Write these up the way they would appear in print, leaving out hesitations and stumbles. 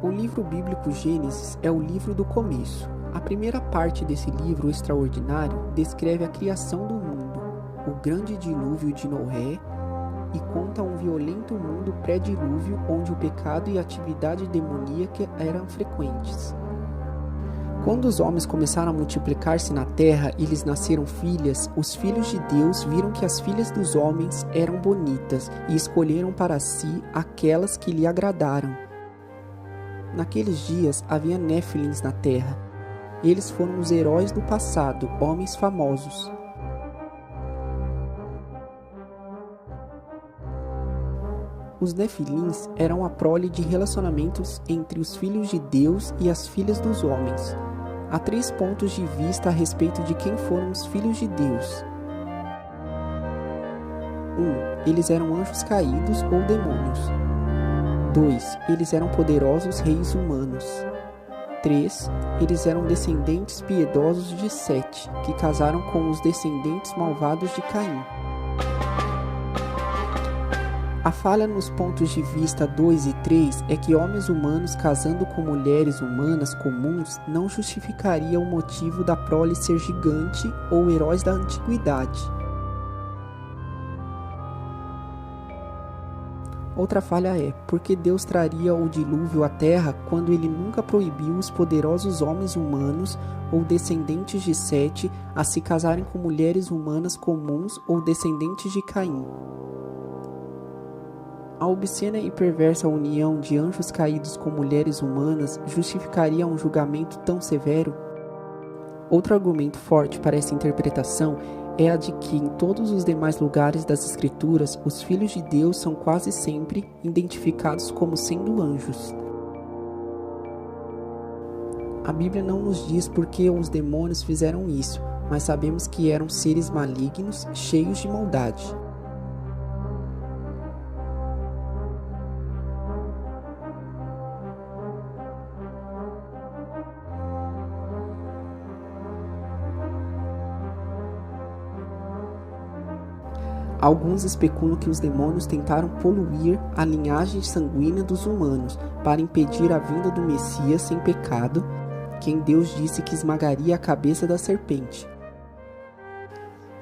O livro bíblico Gênesis é o livro do começo. A primeira parte desse livro extraordinário descreve a criação do mundo, o grande dilúvio de Noé, e conta um violento mundo pré-dilúvio onde o pecado e a atividade demoníaca eram frequentes. Quando os homens começaram a multiplicar-se na terra e lhes nasceram filhas, os filhos de Deus viram que as filhas dos homens eram bonitas e escolheram para si aquelas que lhe agradaram. Naqueles dias havia néfilins na terra. Eles foram os heróis do passado, homens famosos. Os nefilins eram a prole de relacionamentos entre os filhos de Deus e as filhas dos homens. Há 3 pontos de vista a respeito de quem foram os filhos de Deus. 1. Eles eram anjos caídos ou demônios. 2. Eles eram poderosos reis humanos. 3. Eles eram descendentes piedosos de Sete, que casaram com os descendentes malvados de Caim. A falha nos pontos de vista 2 e 3 é que homens humanos casando com mulheres humanas comuns não justificaria o motivo da prole ser gigante ou heróis da antiguidade. Outra falha é, porque Deus traria o dilúvio à terra quando ele nunca proibiu os poderosos homens humanos ou descendentes de Sete a se casarem com mulheres humanas comuns ou descendentes de Caim. A obscena e perversa união de anjos caídos com mulheres humanas justificaria um julgamento tão severo? Outro argumento forte para essa interpretação é a de que em todos os demais lugares das Escrituras, os filhos de Deus são quase sempre identificados como sendo anjos. A Bíblia não nos diz por que os demônios fizeram isso, mas sabemos que eram seres malignos, cheios de maldade. Alguns especulam que os demônios tentaram poluir a linhagem sanguínea dos humanos para impedir a vinda do Messias sem pecado, quem Deus disse que esmagaria a cabeça da serpente.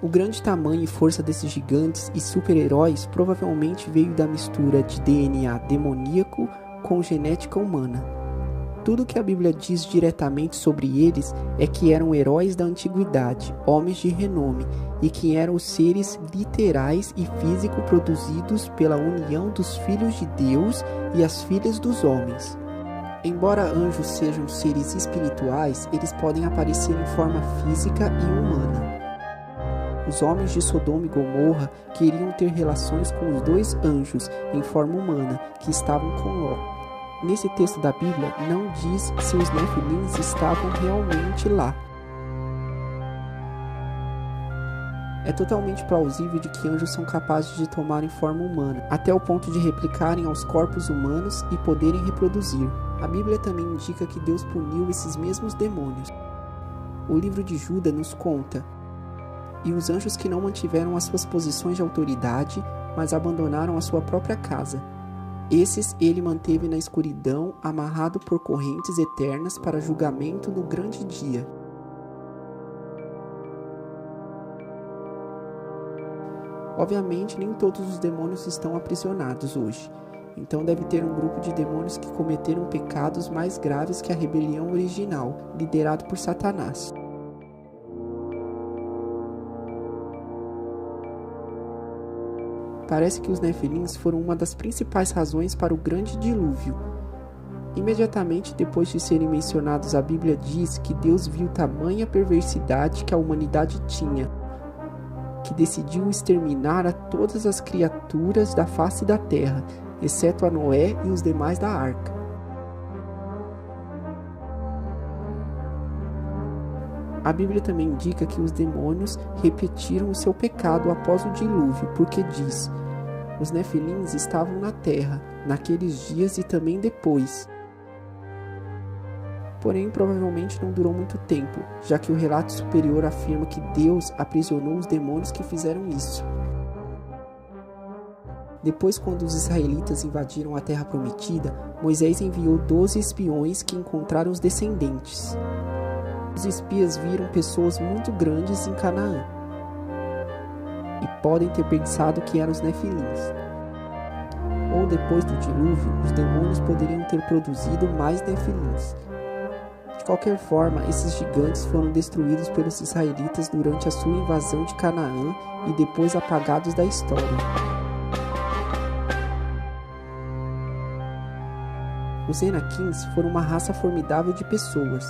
O grande tamanho e força desses gigantes e super-heróis provavelmente veio da mistura de DNA demoníaco com genética humana. Tudo que a Bíblia diz diretamente sobre eles é que eram heróis da antiguidade, homens de renome, e que eram os seres literais e físicos produzidos pela união dos filhos de Deus e as filhas dos homens. Embora anjos sejam seres espirituais, eles podem aparecer em forma física e humana. Os homens de Sodoma e Gomorra queriam ter relações com os 2 anjos em forma humana que estavam com Ló. Nesse texto da Bíblia, não diz se os nefilins estavam realmente lá. É totalmente plausível de que anjos são capazes de tomarem forma humana, até o ponto de replicarem aos corpos humanos e poderem reproduzir. A Bíblia também indica que Deus puniu esses mesmos demônios. O livro de Judas nos conta: e os anjos que não mantiveram as suas posições de autoridade, mas abandonaram a sua própria casa. Esses ele manteve na escuridão, amarrado por correntes eternas para julgamento no grande dia. Obviamente, nem todos os demônios estão aprisionados hoje. Então deve ter um grupo de demônios que cometeram pecados mais graves que a rebelião original, liderado por Satanás. Parece que os nefilins foram uma das principais razões para o grande dilúvio. Imediatamente depois de serem mencionados, a Bíblia diz que Deus viu tamanha perversidade que a humanidade tinha, que decidiu exterminar a todas as criaturas da face da terra, exceto a Noé e os demais da arca. A Bíblia também indica que os demônios repetiram o seu pecado após o dilúvio, porque diz: os nefilins estavam na terra, naqueles dias e também depois. Porém, provavelmente não durou muito tempo, já que o relato superior afirma que Deus aprisionou os demônios que fizeram isso. Depois, quando os israelitas invadiram a terra prometida, Moisés enviou 12 espiões que encontraram os descendentes. Os espias viram pessoas muito grandes em Canaã e podem ter pensado que eram os nefilins. Ou depois do dilúvio, os demônios poderiam ter produzido mais nefilins. De qualquer forma, esses gigantes foram destruídos pelos israelitas durante a sua invasão de Canaã e depois apagados da história. Os Enaquins foram uma raça formidável de pessoas,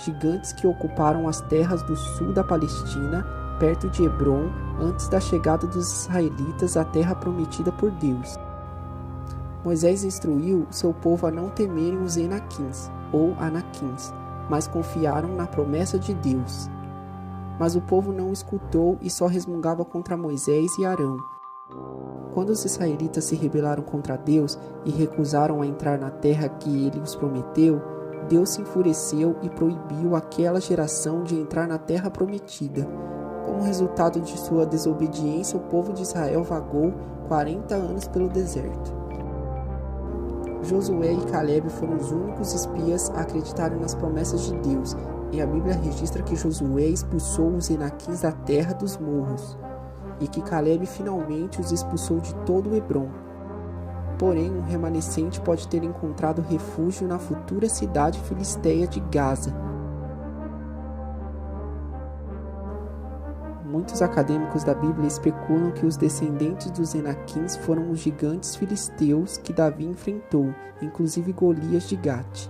gigantes que ocuparam as terras do sul da Palestina, perto de Hebrom, antes da chegada dos israelitas à terra prometida por Deus. Moisés instruiu seu povo a não temerem os Enaquins, ou Anaquins, mas confiaram na promessa de Deus. Mas o povo não escutou e só resmungava contra Moisés e Arão. Quando os israelitas se rebelaram contra Deus e recusaram a entrar na terra que ele os prometeu, Deus se enfureceu e proibiu aquela geração de entrar na terra prometida. Como resultado de sua desobediência, o povo de Israel vagou 40 anos pelo deserto. Josué e Calebe foram os únicos espias a acreditarem nas promessas de Deus, e a Bíblia registra que Josué expulsou os Enaquins da terra dos morros, e que Calebe finalmente os expulsou de todo o Hebrom. Porém, um remanescente pode ter encontrado refúgio na futura cidade filisteia de Gaza. Muitos acadêmicos da Bíblia especulam que os descendentes dos Enaquins foram os gigantes filisteus que Davi enfrentou, inclusive Golias de Gate.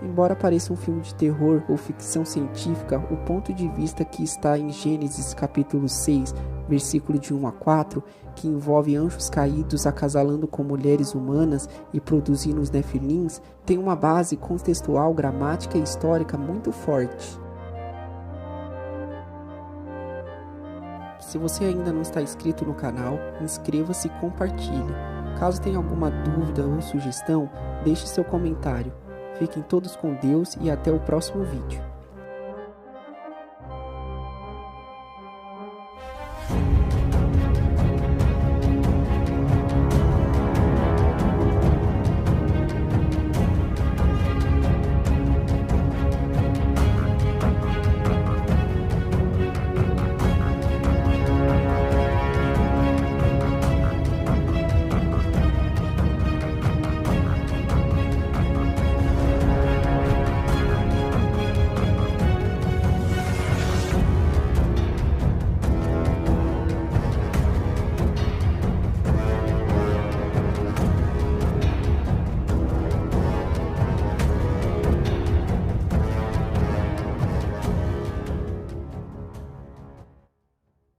Embora pareça um filme de terror ou ficção científica, o ponto de vista que está em Gênesis capítulo 6, versículo de 1 a 4, que envolve anjos caídos acasalando com mulheres humanas e produzindo os nefilins, tem uma base contextual, gramática e histórica muito forte. Se você ainda não está inscrito no canal, inscreva-se e compartilhe. Caso tenha alguma dúvida ou sugestão, deixe seu comentário. Fiquem todos com Deus e até o próximo vídeo.